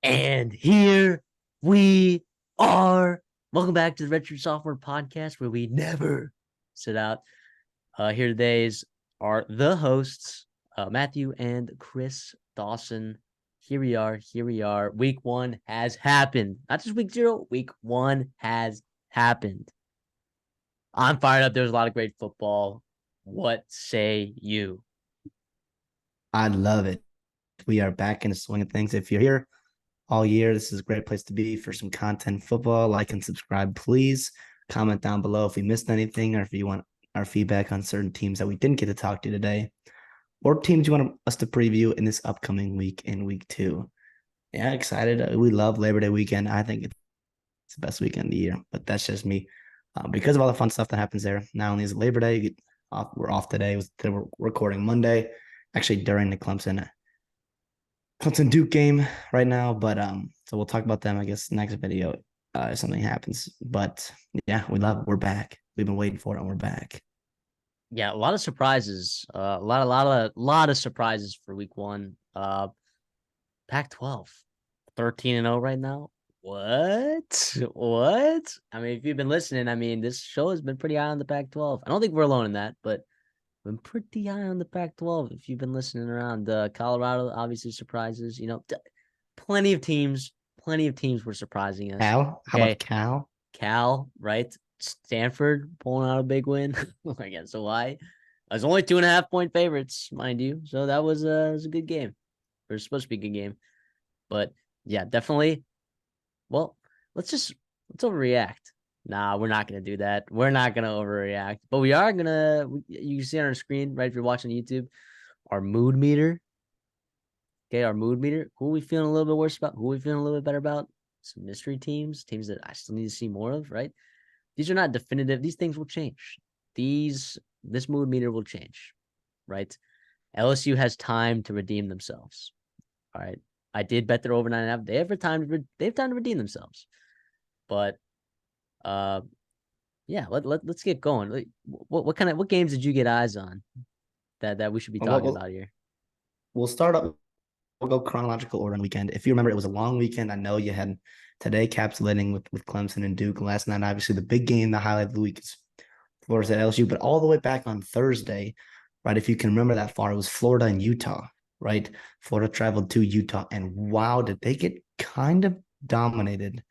And here we are. Welcome back to the Redshirt Sophomore podcast, where we never sit out. Here today's are the hosts, Matthew and Chris Dawson. Here we are. Here we are. Week one has happened. Not just week zero. Week one has happened. I'm fired up. There's a lot of great football. What say you? I love it. We are back in the swing of things. If you're here all year, this is a great place to be for some content football. Like and subscribe, please. Comment down below if we missed anything or if you want our feedback on certain teams that we didn't get to talk to today or teams you want us to preview in this upcoming week in week two. Yeah, excited. We love Labor Day weekend. I think it's the best weekend of the year, but that's just me. Because of all the fun stuff that happens there. Not only is it Labor Day, we're off today. We're recording Monday, actually during the Clemson Duke game right now, but so we'll talk about them, I guess, next video if something happens. But yeah, we're back. We've been waiting for it, and we're back. Yeah, a lot of surprises. A lot of surprises for week one. Pac-12, 13-0 right now. What? What? I mean, if you've been listening, I mean, this show has been pretty high on the Pac-12. I don't think we're alone in that, but been pretty high on the Pac-12 if you've been listening around. Colorado obviously surprises. Plenty of teams, plenty of teams were surprising us. Cal, how about Okay, Cal? Cal, right? Stanford pulling out a big win against Hawaii. I was only 2.5 point favorites, mind you. So that was a good game. It was supposed to be a good game. But yeah, definitely. Well, let's overreact. Nah, we're not gonna do that. We're not gonna overreact, but we are gonna. You can see on our screen, right? If you're watching YouTube, our mood meter. Okay, our mood meter. Who are we feeling a little bit worse about? Who are we feeling a little bit better about? Some mystery teams that I still need to see more of. Right? These are not definitive. These things will change. This mood meter will change. Right? LSU has time to redeem themselves. All right. I did bet their over 9.5. They have time to redeem themselves. But yeah, let's get going. What games did you get eyes on that we should be Well, talking we'll, about here? we'll start up. We'll go chronological order on weekend. If you remember, it was a long weekend. I know you had today capsulating with Clemson and Duke. Last night, obviously, the big game, the highlight of the week is Florida at LSU. But all the way back on Thursday, right? If you can remember that far, it was Florida and Utah, right? Florida traveled to Utah, and wow, did they get kind of dominated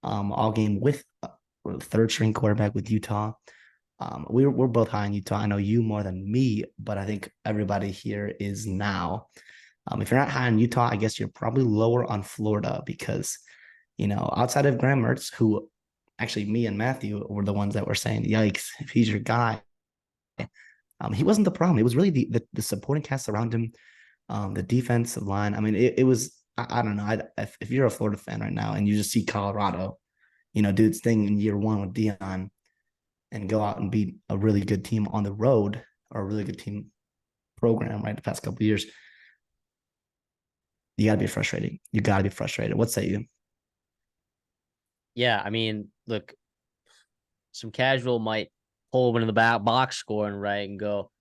all game with the third string quarterback with Utah. We're both high in Utah. I know you more than me, but I think everybody here is now. If you're not high on Utah, I guess you're probably lower on Florida because, outside of Graham Mertz, who actually me and Matthew were the ones that were saying, yikes, if he's your guy. He wasn't the problem. It was really the supporting cast around him, the defensive line. I mean, it was, I don't know. If you're a Florida fan right now and you just see Colorado, do its thing in year one with Dion and go out and beat a really good team on the road or a really good team program, right? The past couple of years, you got to be frustrated. You got to be frustrated. What say you? Yeah, I mean, look, some casual might pull one in the back box score and right and go,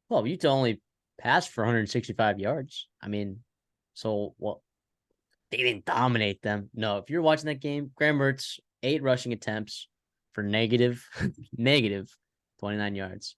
well, Utah only passed for 165 yards. I mean, so well, they didn't dominate them. No, if you're watching that game, Graham Mertz, 8 rushing attempts for negative 29 yards,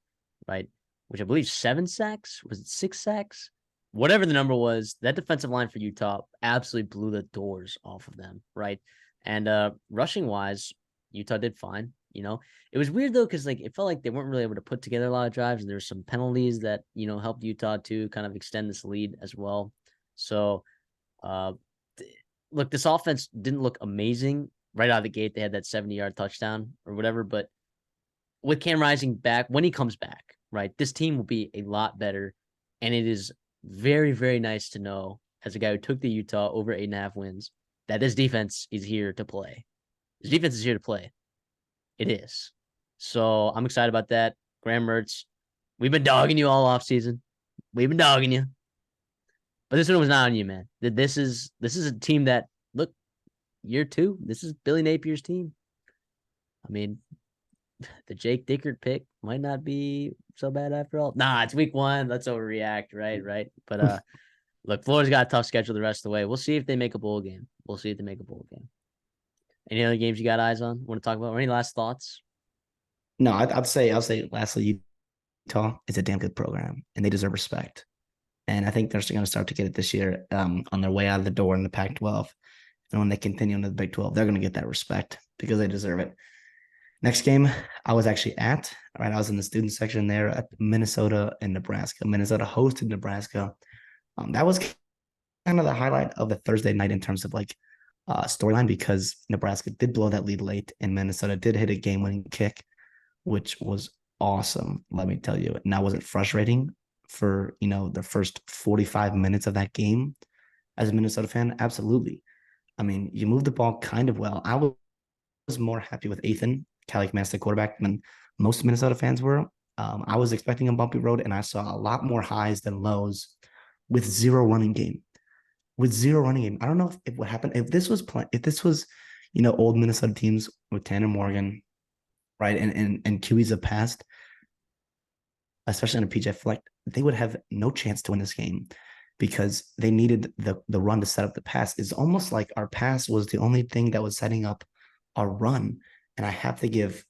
right? Which I believe 7 sacks. Was it 6 sacks? Whatever the number was, that defensive line for Utah absolutely blew the doors off of them, right? And rushing wise, Utah did fine. It was weird though, because it felt like they weren't really able to put together a lot of drives, and there were some penalties that helped Utah to kind of extend this lead as well. So uh look, this offense didn't look amazing right out of the gate. They had that 70-yard touchdown or whatever, but with Cam Rising back, when he comes back, right, this team will be a lot better. And it is very, very nice to know, as a guy who took the Utah over 8.5 wins, that this defense is here to play. This defense is here to play. It is. So I'm excited about that. Graham Mertz, we've been dogging you all off season. We've been dogging you. But this one was not on you, man. This is a team that, look, year two, this is Billy Napier's team. I mean, the Jake Dickert pick might not be so bad after all. Nah, it's week one. Let's overreact, right? Right. But Look, Florida's got a tough schedule the rest of the way. We'll see if they make a bowl game. We'll see if they make a bowl game. Any other games you got eyes on? Want to talk about? Or any last thoughts? No, I'll say lastly, Utah is a damn good program and they deserve respect. And I think they're going to start to get it this year on their way out of the door in the Pac-12. And when they continue into the Big 12, they're going to get that respect because they deserve it. Next game, I was actually at, right? I was in the student section there at Minnesota and Nebraska. Minnesota hosted Nebraska. That was kind of the highlight of the Thursday night in terms of like storyline because Nebraska did blow that lead late and Minnesota did hit a game-winning kick, which was awesome. Let me tell you. Now, was it frustrating for the first 45 minutes of that game as a Minnesota fan? Absolutely. I mean, you moved the ball kind of well. I was more happy with Ethan Calic the quarterback than most Minnesota fans were. I was expecting a bumpy road, and I saw a lot more highs than lows with zero running game. With zero running game, I don't know if what happened if this was old Minnesota teams with Tanner Morgan, right, and QBs of past, especially on a PJ Fleck, they would have no chance to win this game because they needed the run to set up the pass. It's almost like our pass was the only thing that was setting up our run. And I have to give,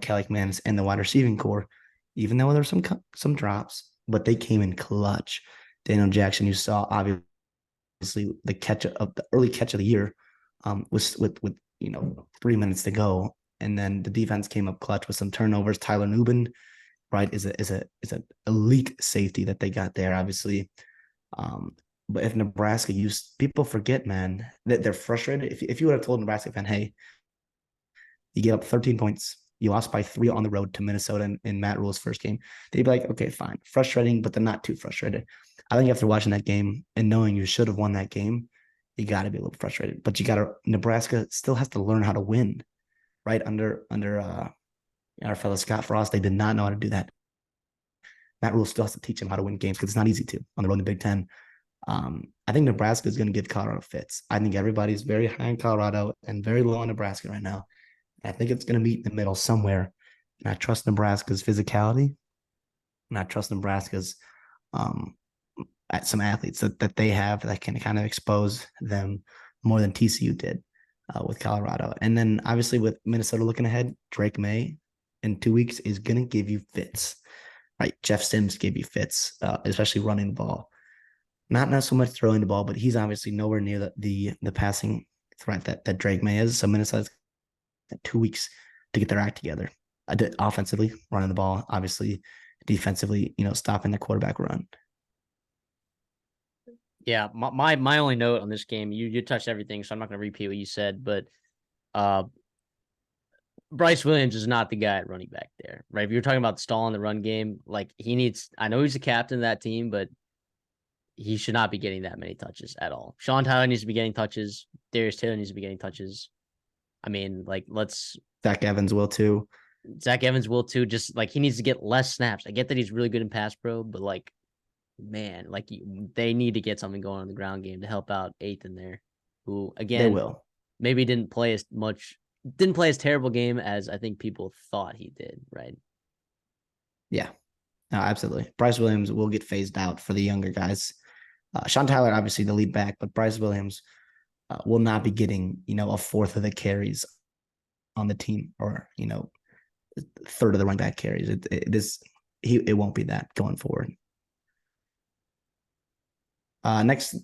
Kelly McManus and the wide receiving core, even though there's some drops, but they came in clutch. Daniel Jackson, you saw obviously the early catch of the year was with 3 minutes to go. And then the defense came up clutch with some turnovers. Tyler Nubin, right, is an elite safety that they got there, obviously. But if Nebraska people forget, man, that they're frustrated. If you would have told Nebraska fan, hey, you gave up 13 points, you lost by 3 on the road to Minnesota in Matt Rule's first game, they'd be like, okay, fine. Frustrating, but they're not too frustrated. I think after watching that game and knowing you should have won that game, you got to be a little frustrated. But Nebraska still has to learn how to win, right? Under our fellow Scott Frost, they did not know how to do that. Matt Rule still has to teach him how to win games because it's not easy to on the road in the Big Ten. I think Nebraska is going to give Colorado fits. I think everybody's very high in Colorado and very low on Nebraska right now. I think it's going to meet in the middle somewhere. And I trust Nebraska's physicality. And I trust Nebraska's at some athletes that they have that can kind of expose them more than TCU did with Colorado. And then obviously with Minnesota looking ahead, Drake May in 2 weeks is going to give you fits. Right, Jeff Sims gave you fits, especially running the ball. Not so much throwing the ball, but he's obviously nowhere near the passing threat that Drake May is. So Minnesota's got 2 weeks to get their act together. Offensively, running the ball, obviously, defensively, stopping the quarterback run. Yeah, my only note on this game, you touched everything, so I'm not going to repeat what you said, but Bryce Williams is not the guy at running back there, right? If you're talking about stalling the run game, like I know he's the captain of that team, but he should not be getting that many touches at all. Sean Tyler needs to be getting touches. Darius Taylor needs to be getting touches. I mean, like, Zach Evans will too. Zach Evans will too. Just like he needs to get less snaps. I get that he's really good in pass pro, but like, man, like they need to get something going on the ground game to help out Ethan there, who again They will. maybe didn't play as terrible game as I think people thought he did, right? Yeah, no, absolutely. Bryce Williams will get phased out for the younger guys. Sean Tyler, obviously the lead back, but Bryce Williams will not be getting, a fourth of the carries on the team or, third of the running back carries. It won't be that going forward. Next,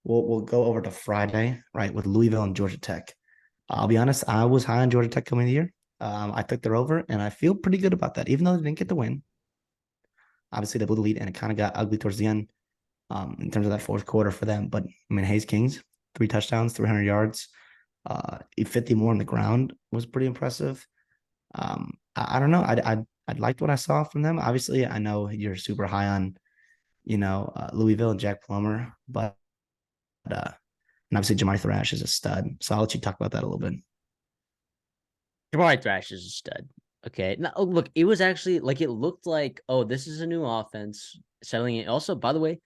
we'll go over to Friday, right, with Louisville and Georgia Tech. I'll be honest, I was high on Georgia Tech coming in the year. I took their over, and I feel pretty good about that, even though they didn't get the win. Obviously, they blew the lead, and it kind of got ugly towards the end in terms of that fourth quarter for them. But, I mean, Hayes Kings, 3 touchdowns, 300 yards, 50 more on the ground was pretty impressive. I don't know. I liked what I saw from them. Obviously, I know you're super high on, Louisville and Jack Plummer, but and obviously Jamari Thrash is a stud. So I'll let you talk about that a little bit. Jamari Thrash is a stud. Okay. Now, look, it was actually like it looked like, oh, this is a new offense settling in. Also, by the way,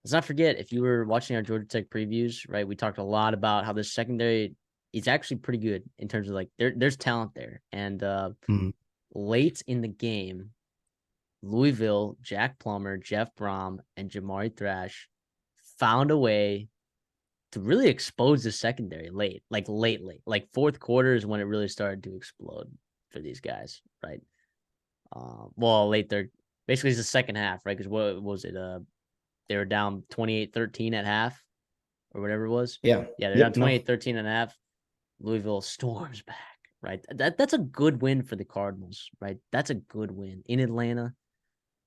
let's not forget if you were watching our Georgia Tech previews, right? We talked a lot about how the secondary is actually pretty good in terms of like there's talent there. And late in the game, Louisville, Jack Plummer, Jeff Brom, and Jamari Thrash found a way to really expose the secondary late, like fourth quarter is when it really started to explode for these guys, right? Well, late third, basically it's the second half, right? Because what was it? They were down 28-13 at half or whatever it was. Yeah. Yeah, they're down Yep. No, 28-13 and a half. Louisville storms back, right? That's a good win for the Cardinals, right? That's a good win in Atlanta.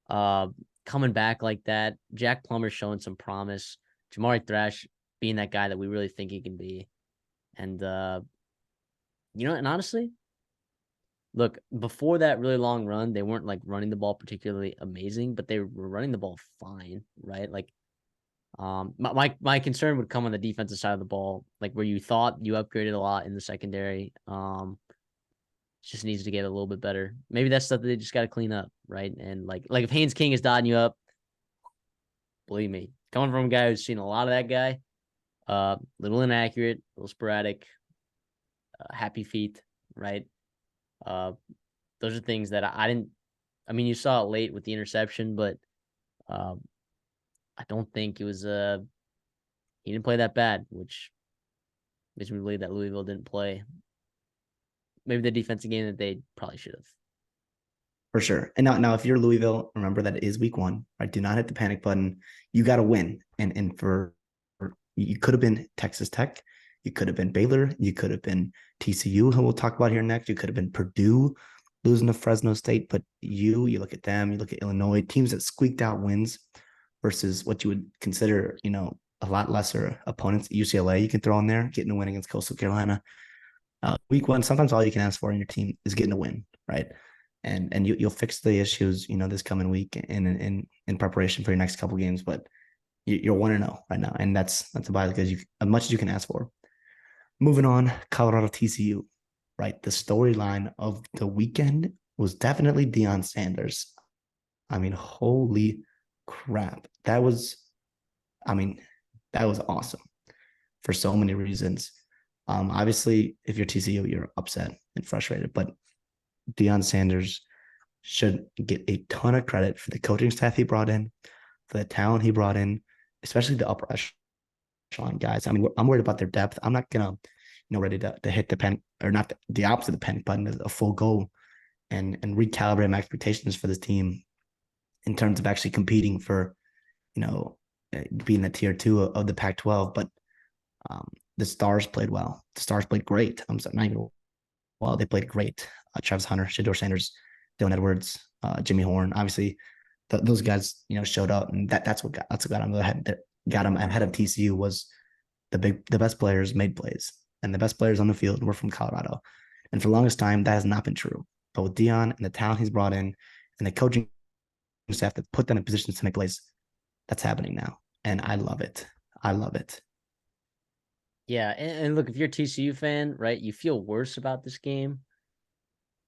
Uh, Coming back like that, Jack Plummer showing some promise. Jamari Thrash being that guy that we really think he can be, and and honestly, look, before that really long run, they weren't like running the ball particularly amazing, but they were running the ball fine, right? Like, my concern would come on the defensive side of the ball, like where you thought you upgraded a lot in the secondary. Just needs to get a little bit better. Maybe that's stuff that they just got to clean up, right? And like if Haynes King is dotting you up, believe me, coming from a guy who's seen a lot of that guy, little inaccurate, a little sporadic, happy feet, right? Uh, those are things that I didn't. I mean, you saw it late with the interception, but um, I don't think it was. He didn't play that bad, which makes me believe that Louisville didn't play maybe the defensive game that they probably should have. for sure. And now if you're Louisville, remember that it is week one, right? Do not hit the panic button. You got to win. And for you could have been Texas Tech, you could have been Baylor, you could have been TCU, who we'll talk about here next. You could have been Purdue losing to Fresno State, but you look at them, you look at Illinois, teams that squeaked out wins versus what you would consider, a lot lesser opponents. UCLA, you can throw in there, getting a win against Coastal Carolina. Week one, sometimes all you can ask for in your team is getting a win, right? And you'll fix the issues, this coming week in preparation for your next couple games. But you're 1-0 right now, and that's about as much as you can ask for. Moving on, Colorado TCU, right? The storyline of the weekend was definitely Deion Sanders. I mean, holy crap. That was awesome for so many reasons. Obviously, if you're TCU, you're upset and frustrated, but Deion Sanders should get a ton of credit for the coaching staff he brought in, for the talent he brought in, especially the upper echelon guys. I mean, I'm worried about their depth. I'm not gonna, ready to hit the panic, or not the opposite of the panic button, a full goal, and recalibrate my expectations for this team in terms of actually competing for, being a tier 2 of the Pac-12. But the Stars played well. The Stars played great. I'm sorry, not even well. They played great. Travis Hunter, Shedeur Sanders, Dylan Edwards, Jimmy Horn. Obviously, those guys, showed up, and that's what got them ahead. That got them ahead of TCU was the best players made plays, and the best players on the field were from Colorado. And for the longest time, that has not been true. But with Deion and the talent he's brought in, and the coaching staff that put them in positions to make plays, that's happening now, and I love it. I love it. Yeah, and look, if you're a TCU fan, right, you feel worse about this game,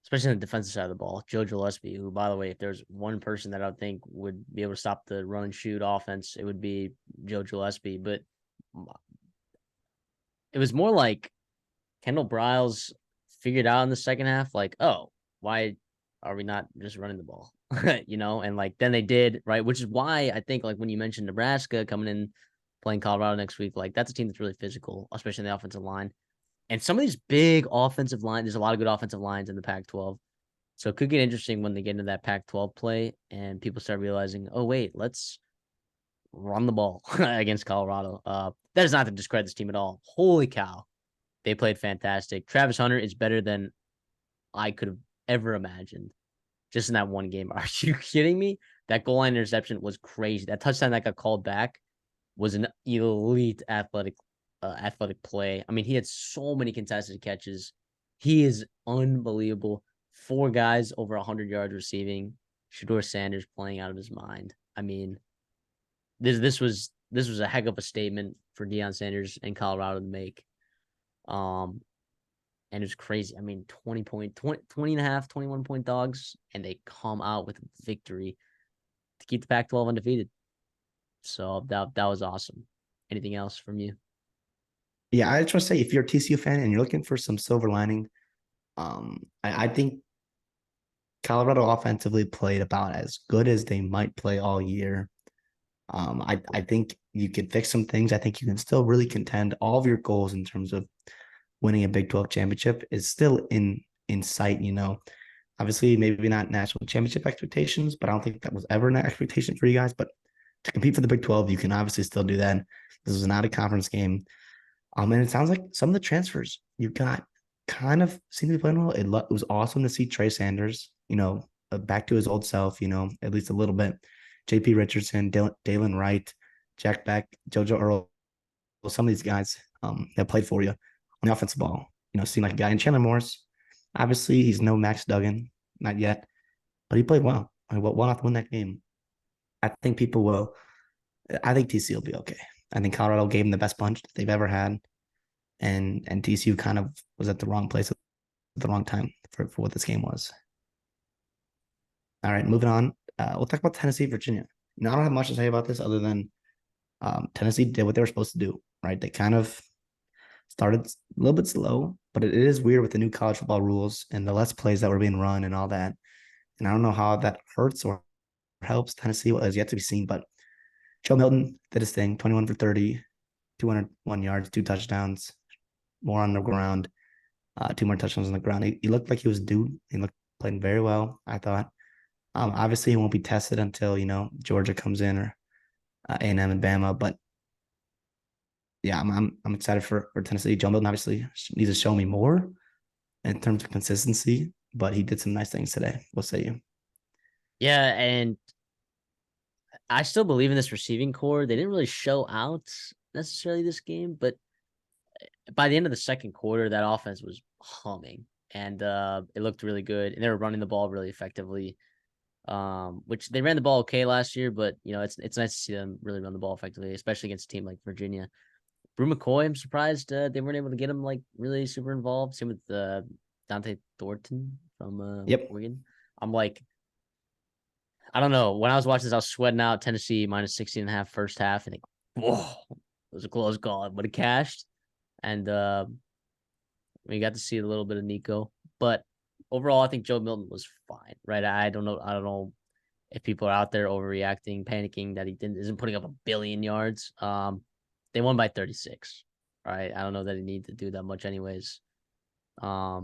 especially on the defensive side of the ball. Joe Gillespie, who, by the way, if there's one person that I think would be able to stop the run and shoot offense, it would be Joe Gillespie. But it was more like Kendall Briles figured out in the second half, like, oh, why are we not just running the ball? And like then they did, right? Which is why I think, like, when you mentioned Nebraska coming in playing Colorado next week, like that's a team that's really physical, especially in the offensive line. And some of these big offensive lines, there's a lot of good offensive lines in the Pac-12. So it could get interesting when they get into that Pac-12 play and people start realizing, oh, wait, let's run the ball against Colorado. That is not to discredit this team at all. Holy cow. They played fantastic. Travis Hunter is better than I could have ever imagined just in that one game. Are you kidding me? That goal line interception was crazy. That touchdown that got called back was an elite athletic play. I mean, he had so many contested catches. He is unbelievable. 4 guys over 100 yards receiving. Shedeur Sanders playing out of his mind. I mean, this was a heck of a statement for Deion Sanders and Colorado to make. And it's crazy. I mean, 20 and a half, 21-point dogs, and they come out with victory to keep the Pac-12 undefeated. So that was awesome. Anything else from you? Yeah, I just want to say, if you're a TCU fan and you're looking for some silver lining, I think Colorado offensively played about as good as they might play all year. I think you could fix some things. I think you can still really contend. All of your goals in terms of winning a Big 12 championship is still in sight. Obviously maybe not national championship expectations, but I don't think that was ever an expectation for you guys. But to compete for the Big 12, you can obviously still do that. This was not a conference game. And it sounds like some of the transfers you got kind of seem to be playing well. It was awesome to see Trey Sanders, back to his old self, at least a little bit. JP Richardson, Dalen Wright, Jack Beck, JoJo Earl, some of these guys that played for you on the offensive ball, seem like a guy. And Chandler Morris, obviously, he's no Max Duggan, not yet, but he played well. I mean, well enough to win that game. I think people will. I think TCU will be okay. I think Colorado gave him the best punch that they've ever had, and TCU kind of was at the wrong place at the wrong time for what this game was. All right, moving on. We'll talk about Tennessee, Virginia. I don't have much to say about this other than Tennessee did what they were supposed to do, right? They kind of started a little bit slow, but it is weird with the new college football rules and the less plays that were being run and all that. And I don't know how that hurts or helps Tennessee. Well, has yet to be seen, but Joe Milton did his thing, 21 for 30, 201 yards, 2 touchdowns, more on the ground, 2 more touchdowns on the ground. He looked like he was due. He looked playing very well, I thought. Obviously, he won't be tested until Georgia comes in or A&M and Bama. But yeah, I'm excited for Tennessee. Joe Milton obviously needs to show me more in terms of consistency, but he did some nice things today. We'll say you. Yeah, and I still believe in this receiving core. They didn't really show out necessarily this game, but by the end of the second quarter, that offense was humming and it looked really good. And they were running the ball really effectively. Which they ran the ball okay last year, but it's nice to see them really run the ball effectively, especially against a team like Virginia. Brew McCoy, I'm surprised they weren't able to get him like really super involved. Same with Dante Thornton from Yep. Oregon. I'm like, I don't know. When I was watching this, I was sweating out Tennessee minus 16.5 first half, and whoa, it was a close call, but it cashed. And we got to see a little bit of Nico, but overall, I think Joe Milton was fine, right? I don't know if people are out there overreacting, panicking that he isn't putting up a billion yards. They won by 36. Right. I don't know that he needed to do that much anyways. Yeah,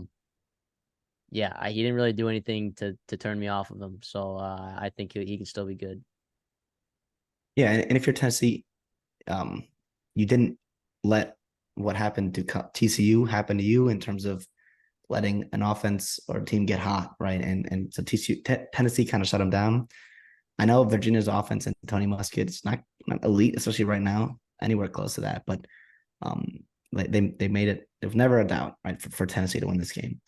he didn't really do anything to turn me off of him. So I think he can still be good. Yeah, and if you're Tennessee, you didn't let what happened to TCU happen to you in terms of letting an offense or a team get hot, right? And so Tennessee kind of shut them down. I know Virginia's offense and Tony Muskett's not elite, especially right now, anywhere close to that. But they made it. There was never a doubt, right, for Tennessee to win this game,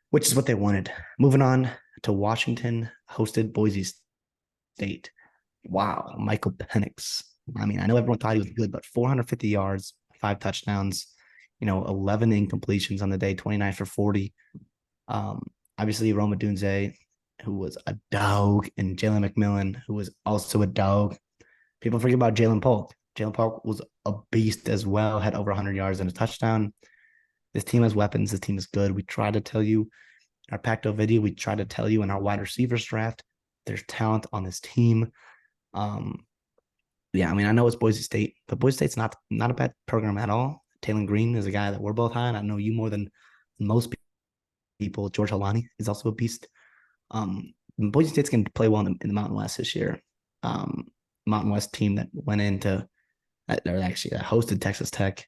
which is what they wanted. Moving on to Washington, hosted Boise State. Wow, Michael Penix. I mean, I know everyone thought he was good, but 450 yards, 5 touchdowns, 11 incompletions on the day, 29 for 40. Obviously, Roma Dunze, who was a dog, and Jalen McMillan, who was also a dog. People forget about Jalen Polk. Jalen Polk was a beast as well, had over 100 yards and a touchdown. This team has weapons. This team is good. We try to tell you in our Pacto video, we try to tell you in our wide receivers draft, there's talent on this team. Yeah, I mean, I know it's Boise State, but Boise State's not a bad program at all. Taylor Green is a guy that we're both high on. I know you more than most people. George Halani is also a beast. Boise State's going to play well in the Mountain West this year. Mountain West team that went into that hosted Texas Tech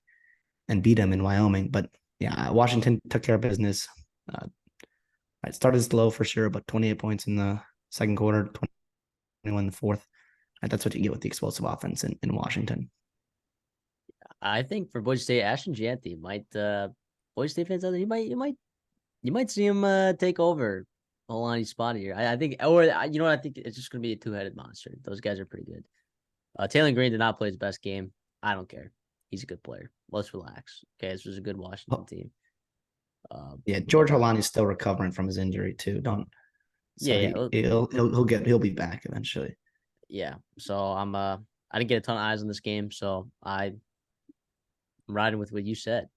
and beat them in Wyoming. But yeah, Washington took care of business. It started slow for sure, but 28 points in the second quarter, 21 in the fourth. That's what you get with the explosive offense in Washington. I think for Boise State, Ashton Gianti might Boise State fans out there, you might see him take over Olani's spot here. I think, or you know what, I think it's just gonna be a two-headed monster. Those guys are pretty good. Taylor Green did not play his best game. I don't care. He's a good player. Let's relax. Okay, this was a good Washington team. Yeah, George Holani is still recovering from his injury too. Don't. So yeah. He'll be back eventually. Yeah. So I didn't get a ton of eyes on this game, so I'm riding with what you said.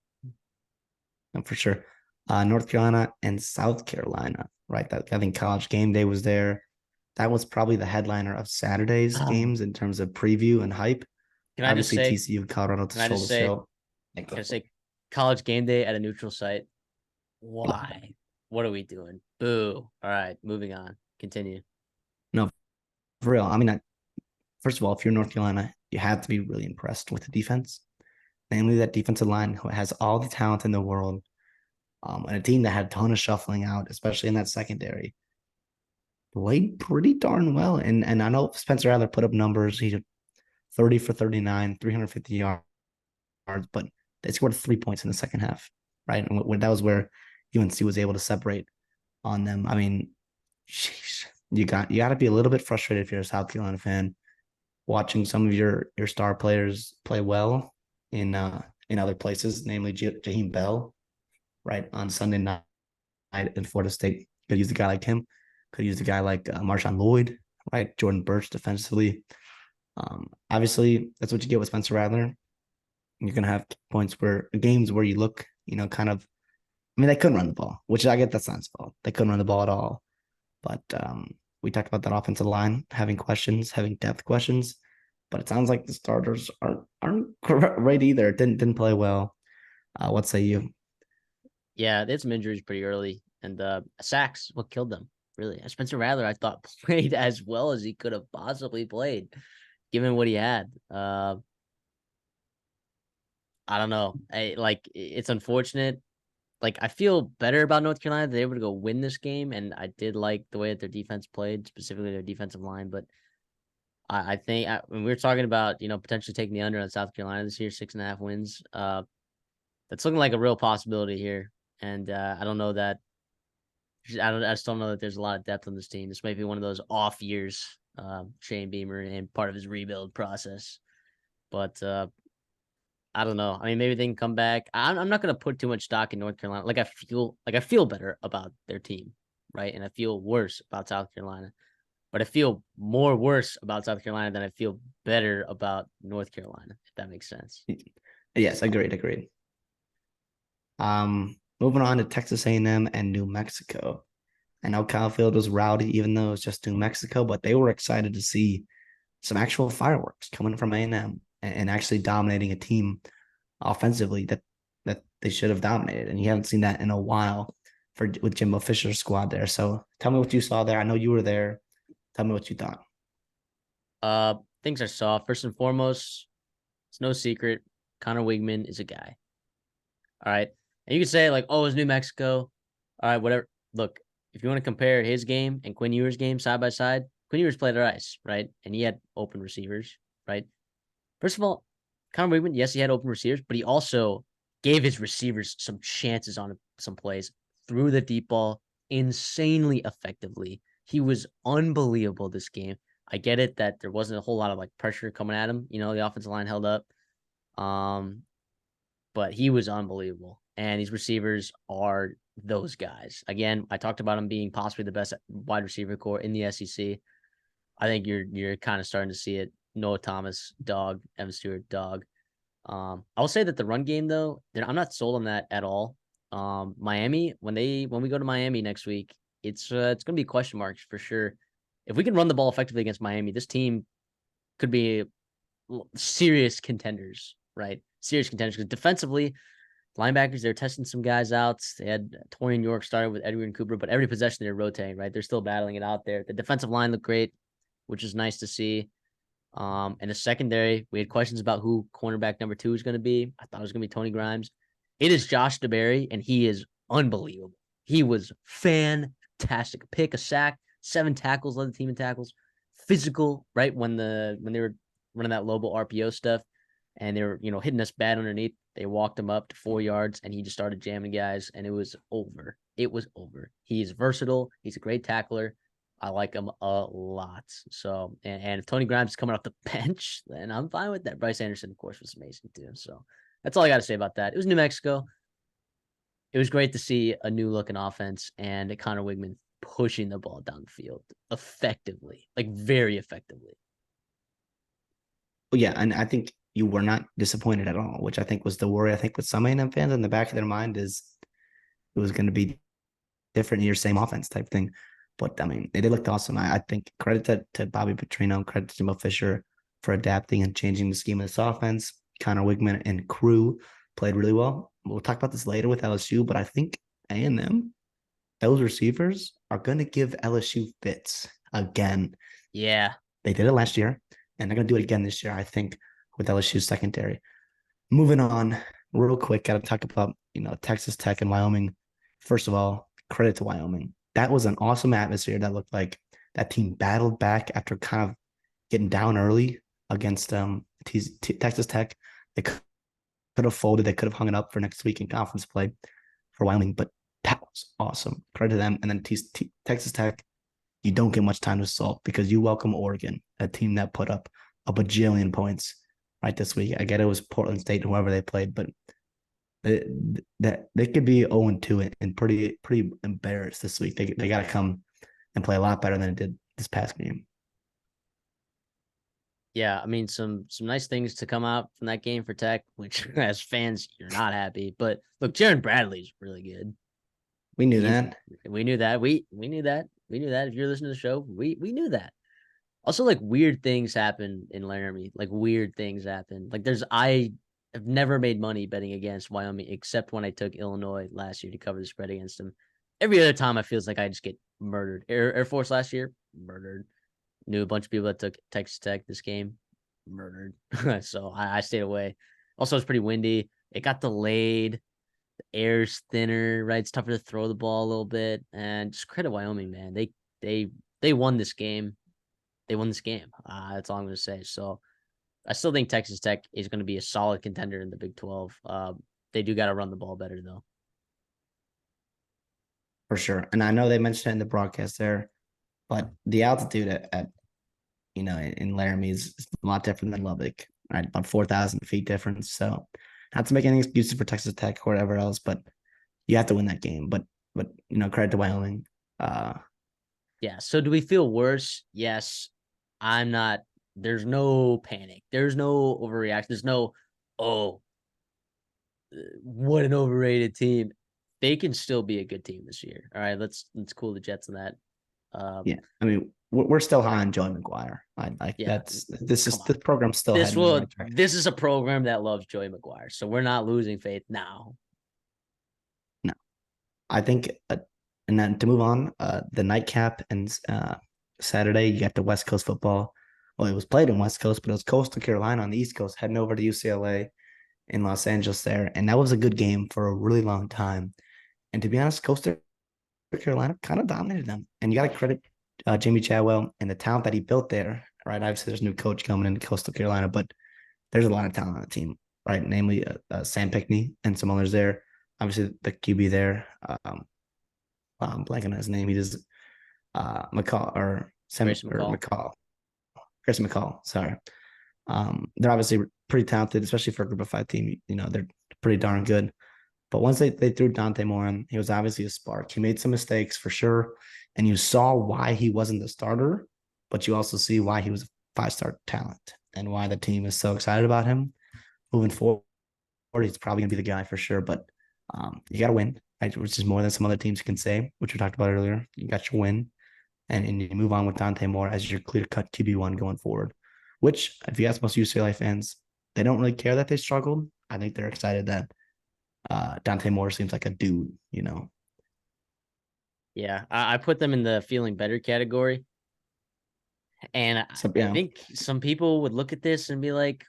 For sure. North Carolina and South Carolina, right? I think College Game Day was there. that was probably the headliner of Saturday's Um, games in terms of preview and hype. can I just Obviously, say? TCU and Colorado Can I stole just the say? show. Like, Can I say? College game day at a neutral site. Why? What are we doing? Boo. All right, moving on. Continue. no, for real. I mean, first of all, if you're North Carolina, you have to be really impressed with the defense, namely that defensive line who has all the talent in the world, and a team that had a ton of shuffling out, especially in that secondary. Played pretty darn well. And I know Spencer Rattler put up numbers. He 30 for 39, 350 yards, but they scored 3 points in the second half, right? And that was where UNC was able to separate on them. I mean, sheesh, you got to be a little bit frustrated if you're a South Carolina fan watching some of your star players play well in other places, namely Jaheim Bell, right, on Sunday night in Florida State. Could use a guy like him. Could use a guy like Marshawn Lloyd, right? Jordan Burch defensively. Obviously, that's what you get with Spencer Rattler. You're gonna have points where games where you look, kind of. I mean, they couldn't run the ball, which I get that's not his fault. They couldn't run the ball at all. But we talked about that offensive line having questions, having depth questions. But it sounds like the starters aren't right either. Didn't play well. What say you? Yeah, they had some injuries pretty early, and sacks what killed them. Really, Spencer Rattler, I thought played as well as he could have possibly played, given what he had. I don't know. It's unfortunate. Like I feel better about North Carolina. They're able to go win this game, and I did like the way that their defense played, specifically their defensive line. But I think when we were talking about potentially taking the under on South Carolina this year, 6.5 wins. That's looking like a real possibility here. And I don't know that. I just don't know that there's a lot of depth on this team. This might be one of those off years, Shane Beamer and part of his rebuild process. But I don't know. I mean, maybe they can come back. I'm not going to put too much stock in North Carolina. I feel better about their team, right? And I feel worse about South Carolina. But I feel more worse about South Carolina than I feel better about North Carolina, if that makes sense. Yes, agreed. Moving on to Texas A&M and New Mexico. I know Kyle Field was rowdy, even though it was just New Mexico, but they were excited to see some actual fireworks coming from A&M and actually dominating a team offensively that they should have dominated. And you haven't seen that in a while with Jimbo Fisher's squad there. So tell me what you saw there. I know you were there. Tell me what you thought. Things I saw first and foremost. It's no secret. Connor Wigman is a guy. All right. And you could say, like, oh, it's New Mexico. All right, whatever. Look, if you want to compare his game and Quinn Ewers' game side by side, Quinn Ewers played ice, right? And he had open receivers, right? First of all, Connor Wigman, yes, he had open receivers, but he also gave his receivers some chances on some plays, threw the deep ball insanely effectively. He was unbelievable this game. I get it that there wasn't a whole lot of like pressure coming at him. The offensive line held up. Um, but he was unbelievable. And these receivers are those guys. Again, I talked about him being possibly the best wide receiver core in the SEC. I think you're kind of starting to see it. Noah Thomas, dog. Evan Stewart, dog. I will say that the run game though, I'm not sold on that at all. Miami, when we go to Miami next week, it's going to be question marks for sure. If we can run the ball effectively against Miami, this team could be serious contenders, right? Serious contenders because defensively, linebackers, they're testing some guys out. They had Torian York started with Edwin Cooper, but every possession they're rotating, right? They're still battling it out there. The defensive line looked great, which is nice to see. And the secondary, we had questions about who cornerback number 2 is going to be. I thought it was going to be Tony Grimes. It is Josh DeBerry, and he is unbelievable. He was fantastic. Pick, a sack, 7 tackles, led the team in tackles. Physical, right? When they were running that Lobo RPO stuff, and they were hitting us bad underneath. They walked him up to 4 yards, and he just started jamming guys, and it was over. It was over. He's versatile. He's a great tackler. I like him a lot. So, and if Tony Grimes is coming off the bench, then I'm fine with that. Bryce Anderson, of course, was amazing too. So that's all I got to say about that. It was New Mexico. It was great to see a new looking offense and Connor Wigman pushing the ball down the field effectively, like very effectively. Well, yeah, and I think you were not disappointed at all, which I think was the worry. I think with some A&M fans in the back of their mind is it was going to be different year, same offense type thing. But I mean, they looked awesome. I think credit to Bobby Petrino, credit to Jimbo Fisher for adapting and changing the scheme of this offense. Connor Wigman and crew played really well. We'll talk about this later with LSU, but I think A&M, those receivers are going to give LSU fits again. Yeah. They did it last year, and they're going to do it again this year, I think, with LSU's secondary. Moving on, real quick, got to talk about Texas Tech and Wyoming. First of all, credit to Wyoming. That was an awesome atmosphere. That looked like that team battled back after kind of getting down early against Texas Tech. They could have folded. They could have hung it up for next week in conference play for Wyoming, but that was awesome. Credit to them. And then Texas Tech, you don't get much time to salt because you welcome Oregon, a team that put up a bajillion points right this week. I get it was Portland State, whoever they played, but they could be 0-2 and pretty embarrassed this week. They got to come and play a lot better than it did this past game. Yeah, I mean some nice things to come out from that game for Tech, which as fans you're not happy. But look, Jaron Bradley's really good. We knew He's that. we knew that. We knew that. We knew that. If you're listening to the show, we knew that. Also, like weird things happen in Laramie. Like weird things happen. Like I have never made money betting against Wyoming except when I took Illinois last year to cover the spread against them. Every other time, I feels like I just get murdered. Air Force last year, murdered. Knew a bunch of people that took Texas Tech this game, murdered. So I stayed away. Also, it's pretty windy. It got delayed. The air's thinner, right? It's tougher to throw the ball a little bit. And just credit Wyoming, man. They won this game. They won this game. That's all I'm going to say. So I still think Texas Tech is going to be a solid contender in the Big 12. They do got to run the ball better, though. For sure. And I know they mentioned it in the broadcast there, but the altitude at in Laramie is a lot different than Lubbock, right? About 4,000 feet difference. So not to make any excuses for Texas Tech or whatever else, but you have to win that game. But credit to Wyoming. Yeah. So do we feel worse? Yes. I'm not. There's no panic. There's no overreaction. There's no, oh, what an overrated team. They can still be a good team this year. All right, let's cool the Jets on that. Yeah, I mean we're still high on Joey McGuire. Like Yeah, this program's still heading in the right direction. This is a program that loves Joey McGuire, so we're not losing faith now. No, I think, and then to move on, the nightcap and Saturday you got the West Coast football. Well, it was played in West Coast, but it was Coastal Carolina on the East Coast heading over to UCLA in Los Angeles there, and that was a good game for a really long time. And to be honest, Coastal Carolina kind of dominated them, and you got to credit Jamie Chadwell and the talent that he built there. Right, obviously there's a new coach coming into Coastal Carolina, but there's a lot of talent on the team. Right, namely Sam Pickney and some others there. Obviously the QB there. I'm blanking on his name. He does McCall or Sam or McCall. Chris McCall. Sorry. They're obviously pretty talented, especially for a group of 5 team. They're pretty darn good. But once they threw Dante Moore in, he was obviously a spark. He made some mistakes for sure. And you saw why he wasn't the starter, but you also see why he was a 5-star talent and why the team is so excited about him moving forward. He's probably going to be the guy for sure. But you got to win, right? Which is more than some other teams can say, which we talked about earlier. You got your win. And you move on with Dante Moore as your clear-cut QB1 going forward, which, if you ask most UCLA fans, they don't really care that they struggled. I think they're excited that Dante Moore seems like a dude. Yeah, I put them in the feeling better category. And So, I think some people would look at this and be like,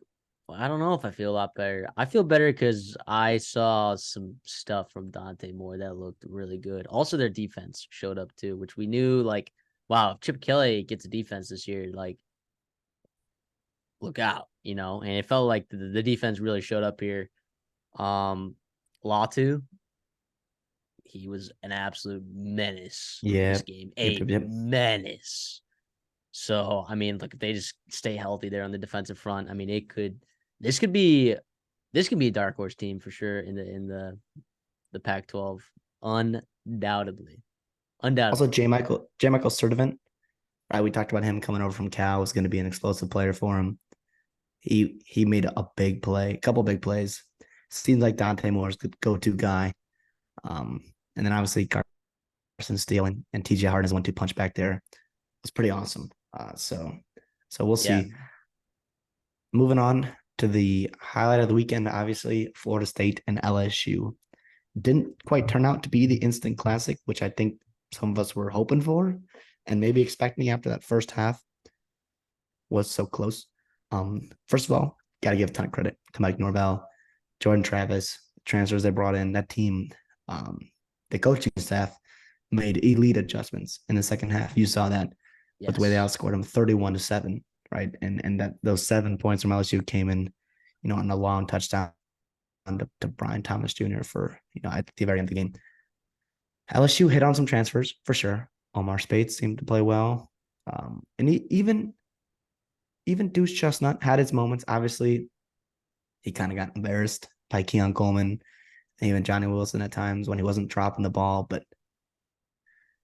well, I don't know if I feel a lot better. I feel better because I saw some stuff from Dante Moore that looked really good. Also, their defense showed up too, which we knew, like, wow, if Chip Kelly gets a defense this year, like, look out, and it felt like the defense really showed up here. Latu, he was an absolute menace this game. Menace. So, I mean, look, if they just stay healthy there on the defensive front, I mean, this could be a dark horse team for sure in the Pac-12, undoubtedly. Also, J. Michael Sturdivant, right? We talked about him coming over from Cal, was going to be an explosive player for him. He made a big play, a couple big plays. Seems like Dante Moore's the go-to guy. And then obviously stealing, and TJ Harden's 1-2 punch back there. It was pretty awesome. So we'll Yeah. see. Moving on to the highlight of the weekend, obviously, Florida State and LSU didn't quite turn out to be the instant classic, which I think some of us were hoping for and maybe expecting after that first half was so close. First of all, got to give a ton of credit to Mike Norvell, Jordan Travis, transfers they brought in. That team, the coaching staff made elite adjustments in the second half. You saw that with the way they Yes. outscored them 31-7, right? And that those 7 points from LSU came in, on a long touchdown to Brian Thomas Jr. for, at the very end of the game. LSU hit on some transfers for sure. Omar Speights seemed to play well. And even Deuce Chestnut had his moments. Obviously, he kind of got embarrassed by Keon Coleman and even Johnny Wilson at times when he wasn't dropping the ball. But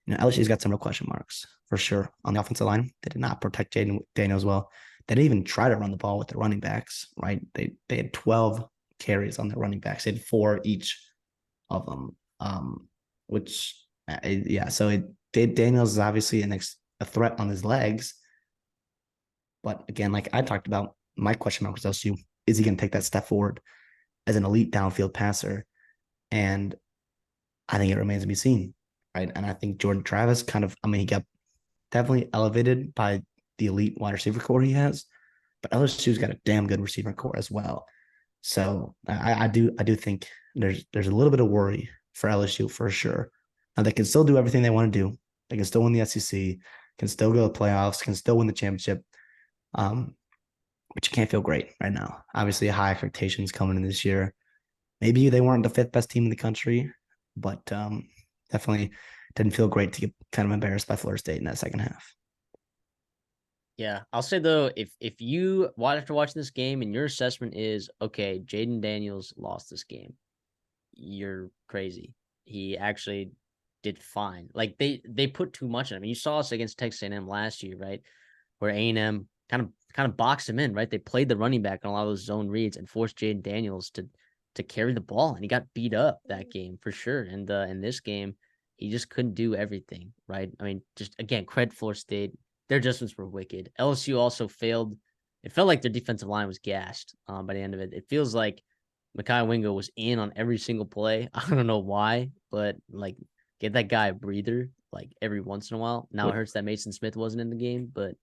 LSU's got some real question marks for sure on the offensive line. They did not protect Jaden Daniels well. They didn't even try to run the ball with the running backs, right? They had 12 carries on their running backs. They had 4 each of them, which, yeah. So Daniels is obviously a threat on his legs. But again, like I talked about, my question mark was LSU. Is he going to take that step forward as an elite downfield passer? And I think it remains to be seen, right? And I think Jordan Travis he got definitely elevated by the elite wide receiver core he has, but LSU's got a damn good receiver core as well. So I do think there's a little bit of worry for LSU for sure. Now they can still do everything they want to do. They can still win the SEC, can still go to playoffs, can still win the championship. But you can't feel great right now. Obviously, high expectations coming in this year. Maybe they weren't the 5th best team in the country, but definitely didn't feel great to get kind of embarrassed by Florida State in that second half. Yeah, I'll say though, if you after watching this game and your assessment is okay, Jaden Daniels lost this game, you're crazy. He actually did fine. Like they put too much on him. You saw us against Texas A&M last year, right? Where A&M kind of boxed him in, right? They played the running back on a lot of those zone reads and forced Jaden Daniels to carry the ball, and he got beat up that game for sure. And in this game, he just couldn't do everything, right? I mean, just again, credit Florida State. Their adjustments were wicked. LSU also failed. It felt like their defensive line was gassed by the end of it. It feels like Mekhi Wingo was in on every single play. I don't know why, but like get that guy a breather like every once in a while. Now it hurts that Mason Smith wasn't in the game, but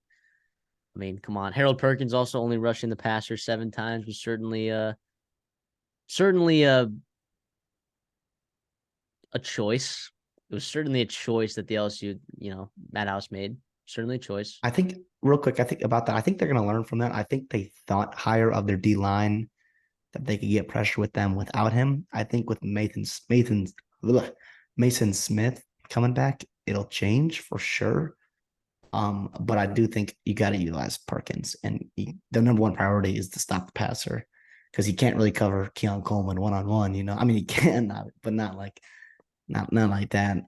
I mean, come on. Harold Perkins also only rushing the passer 7 times was certainly a choice. It was certainly a choice that the LSU, Matt House made. Certainly a choice. I think real quick, I think about that. I think they're going to learn from that. I think they thought higher of their D line that they could get pressure with them without him. I think with Mason Smith coming back, it'll change for sure. But I do think you got to utilize Perkins, and the number one priority is to stop the passer because he can't really cover Keon Coleman one-on-one. I mean, he can, but not like that.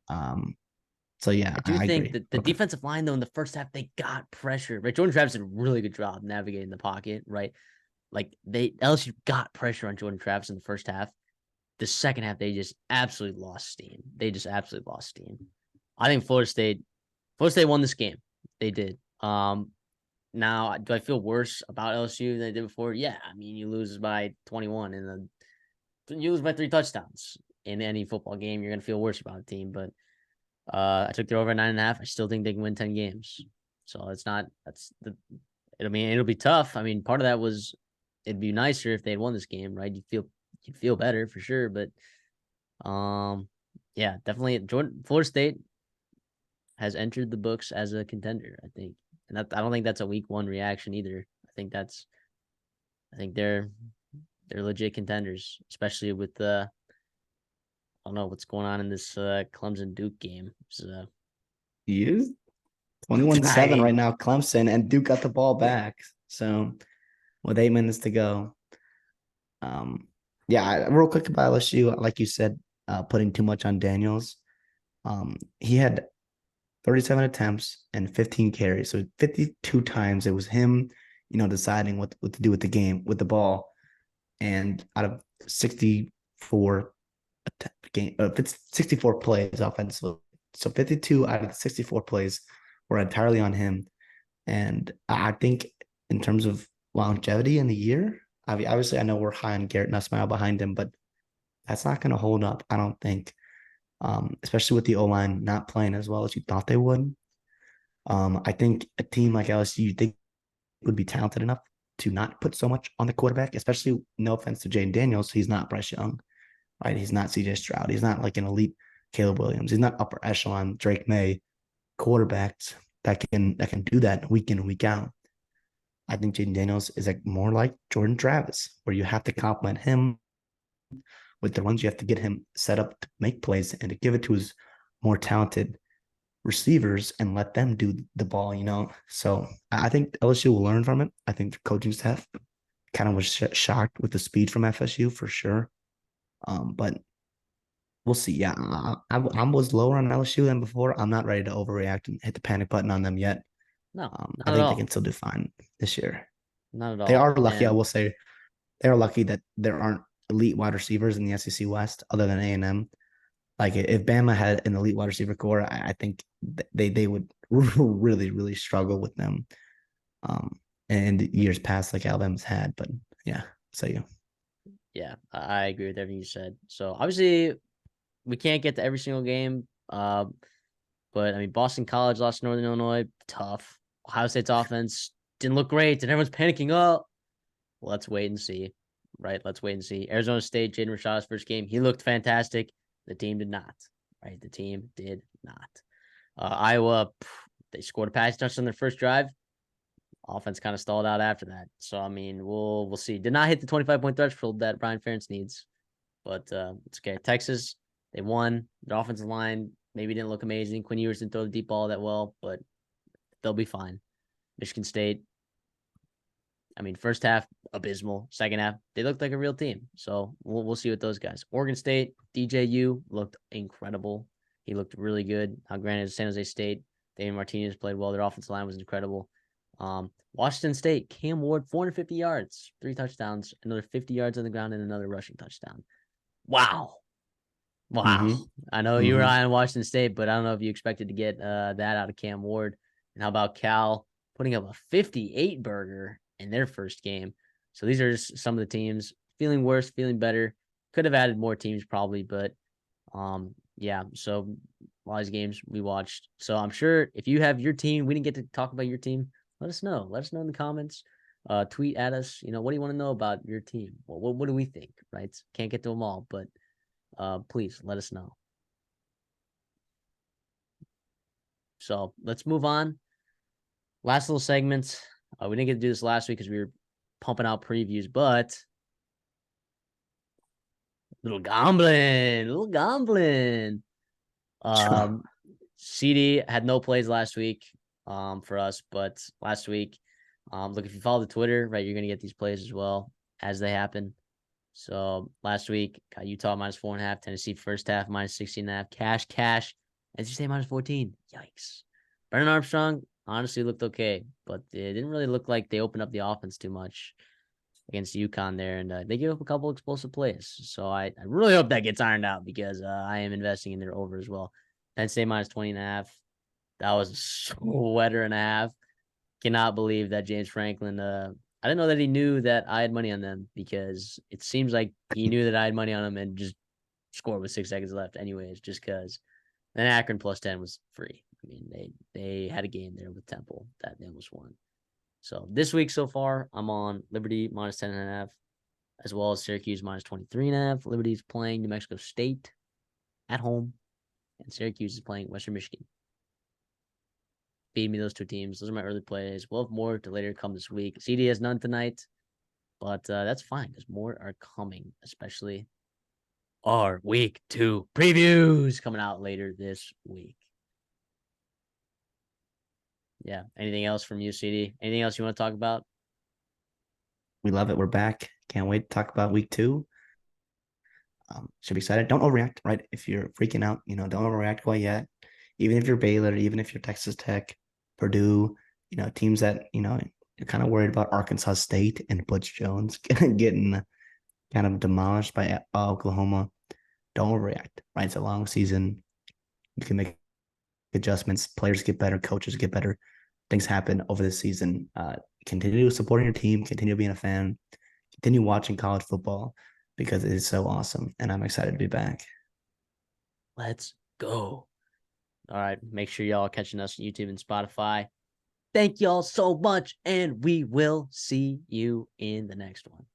So yeah, I do I think agree. that the defensive line, though, in the first half, they got pressure. Right, Jordan Travis did a really good job navigating the pocket. Right, like LSU got pressure on Jordan Travis in the first half. The second half, they just absolutely lost steam. I think Florida State won this game. They did. Now, do I feel worse about LSU than I did before? Yeah, I mean, you lose by 21 and then you lose by 3 touchdowns in any football game. You're gonna feel worse about the team, but I took their over 9.5. I still think they can win 10 games. So I mean, it'll be tough. I mean, part of that was it'd be nicer if they had won this game, right? You'd feel better for sure, but yeah, definitely Florida State has entered the books as a contender, I think. And I don't think that's a week 1 reaction either. I think they're legit contenders, especially with I don't know what's going on in this Clemson Duke game. He is 21-7 right now, Clemson, and Duke got the ball back. So with 8 minutes to go. Yeah, real quick about LSU, like you said, putting too much on Daniels. He had 37 attempts and 15 carries. So 52 times it was him, deciding what to do with the game, with the ball. And out of 64 plays offensively, So 52 out of the 64 plays were entirely on him. And I think in terms of longevity in the year, obviously I know we're high on Garrett Nussmeier behind him, but that's not going to hold up, I don't think. Especially with the O-line not playing as well as you thought they would. I think a team like LSU, you think would be talented enough to not put so much on the quarterback, especially no offense to Jaden Daniels. He's not Bryce Young, right? He's not CJ Stroud. He's not like an elite Caleb Williams. He's not upper echelon Drake May quarterbacks that can do that week in and week out. I think Jaden Daniels is like more like Jordan Travis, where you have to compliment him with the runs. You have to get him set up to make plays and to give it to his more talented receivers and let them do the ball. So I think LSU will learn from it. I think the coaching staff kind of was shocked with the speed from FSU for sure. But we'll see. Yeah, I was lower on LSU than before. I'm not ready to overreact and hit the panic button on them yet. No, I not at think they can all. still do fine this year. Not at They all. are lucky, I And will say. They are lucky that there aren't elite wide receivers in the SEC West other than A&M. Like if Bama had an elite wide receiver core, I think they would really, really struggle with them. And years past like Alabama's had. But yeah, so yeah. yeah, I agree with everything you said. So obviously we can't get to every single game. But I mean, Boston College lost to Northern Illinois, tough. Ohio State's offense didn't look great, and everyone's panicking. Oh, let's wait and see. Right, let's wait and see. Arizona State, Jaden Rashad's first game, he looked fantastic. The team did not. Right, the team did not. Iowa, they scored a pass touchdown on their first drive. Offense kind of stalled out after that. So I mean, we'll see. Did not hit the 25-point threshold that Brian Ferentz needs, but it's okay. Texas, they won. Their offensive line maybe didn't look amazing. Quinn Ewers didn't throw the deep ball that well, but they'll be fine. Michigan State, I mean, first half abysmal. Second half, they looked like a real team. So we'll see with those guys. Oregon State, DJU looked incredible. He looked really good. Now, granted, San Jose State, Damian Martinez played well. Their offensive line was incredible. Washington State, Cam Ward, 450 yards, 3 touchdowns, another 50 yards on the ground, and another rushing touchdown. Wow. Wow. Mm-hmm. I know you were Mm-hmm. high on Washington State, but I don't know if you expected to get that out of Cam Ward. And how about Cal putting up a 58 burger in their first game? So these are just some of the teams feeling worse, feeling better. Could have added more teams probably, but yeah. So a lot of these games we watched. So I'm sure if you have your team, we didn't get to talk about your team. Let us know. Let us know in the comments. Tweet at us. What do you want to know about your team? What do we think? Right? Can't get to them all, but please let us know. So let's move on. Last little segment. We didn't get to do this last week because we were pumping out previews, but little gambling. CD had no plays last week for us, but last week, look, if you follow the Twitter, right, you're going to get these plays as well as they happen. So last week, got Utah -4.5, Tennessee first half -16.5, cash, NC State -14. Yikes. Brennan Armstrong honestly looked okay, but it didn't really look like they opened up the offense too much against UConn there, and they gave up a couple explosive plays. So I really hope that gets ironed out because I am investing in their over as well. Penn State -20.5. That was a sweater and a half. Cannot believe that James Franklin. I didn't know that he knew that I had money on them because it seems like he knew that I had money on them and just scored with 6 seconds left, anyways. Just because. Then Akron +10 was free. I mean, they had a game there with Temple that they almost won. So this week so far, I'm on Liberty -10.5, as well as Syracuse -23.5. Liberty's playing New Mexico State at home, and Syracuse is playing Western Michigan. Feed me those two teams. Those are my early plays. We'll have more to later come this week. CD has none tonight, but that's fine because more are coming, especially our week 2 previews coming out later this week. Yeah. Anything else from you, CD? Anything else you want to talk about? We love it. We're back. Can't wait to talk about week 2. Should be excited. Don't overreact, right? If you're freaking out, don't overreact quite yet. Even if you're Baylor, even if you're Texas Tech, Purdue, teams that, you're kind of worried about Arkansas State and Butch Jones getting kind of demolished by Oklahoma. Don't overreact, right? It's a long season. You can make adjustments, players get better, coaches get better, things happen over the season. Continue supporting your team, continue being a fan, continue watching college football because it is so awesome. And I'm excited to be back. Let's go. All right. Make sure y'all are catching us on YouTube and Spotify. Thank y'all so much, and we will see you in the next one.